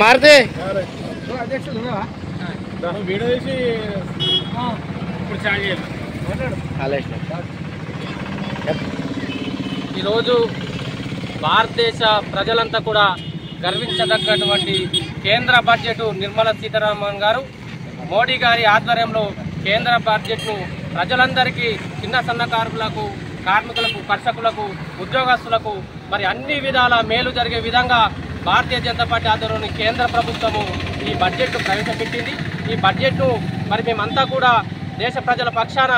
మారుతి ఈరోజు భారతదేశ ప్రజలంతా కూడా గర్వించదగ్గటువంటి కేంద్ర బడ్జెట్ నిర్మలా సీతారామన్ గారు మోడీ గారి ఆధ్వర్యంలో కేంద్ర బడ్జెట్ను ప్రజలందరికీ చిన్న సన్నకారులకు కార్మికులకు కర్షకులకు ఉద్యోగస్తులకు మరి అన్ని విధాల మేలు జరిగే విధంగా భారతీయ జనతా పార్టీ ఆధ్వర్యంలో కేంద్ర ప్రభుత్వము ఈ బడ్జెట్ను ప్రవేశపెట్టింది. ఈ బడ్జెట్ను మరి మేమంతా కూడా దేశ ప్రజల పక్షాన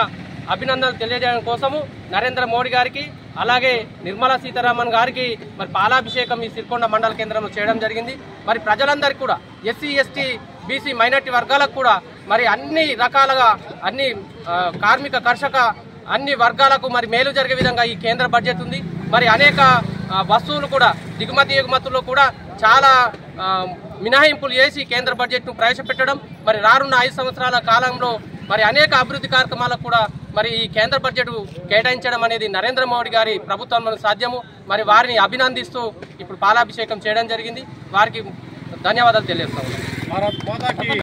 అభినందనలు తెలియజేయడం కోసము నరేంద్ర మోడీ గారికి అలాగే నిర్మలా సీతారామన్ గారికి మరి పాలాభిషేకం ఈ సిరికొండ మండల కేంద్రంలో చేయడం జరిగింది. మరి ప్రజలందరికీ కూడా ఎస్సీ ఎస్టీ బీసీ మైనార్టీ వర్గాలకు కూడా మరి అన్ని రకాలుగా అన్ని కార్మిక కర్షక అన్ని వర్గాలకు మరి మేలు జరిగే విధంగా ఈ కేంద్ర బడ్జెట్ ఉంది. మరి అనేక వస్తువులు కూడా దిగుమతి ఎగుమతుల్లో కూడా చాలా మినహాయింపులు చేసి కేంద్ర బడ్జెట్ను ప్రవేశపెట్టడం మరి రానున్న 5 సంవత్సరాల కాలంలో మరి అనేక అభివృద్ధి కార్యక్రమాలకు కూడా మరి ఈ కేంద్ర బడ్జెట్ కేటాయించడం అనేది నరేంద్ర మోడీ గారి ప్రభుత్వంలో సాధ్యము. మరి వారిని అభినందిస్తూ ఇప్పుడు పాలాభిషేకం చేయడం జరిగింది. వారికి ధన్యవాదాలు తెలియజేస్తాము.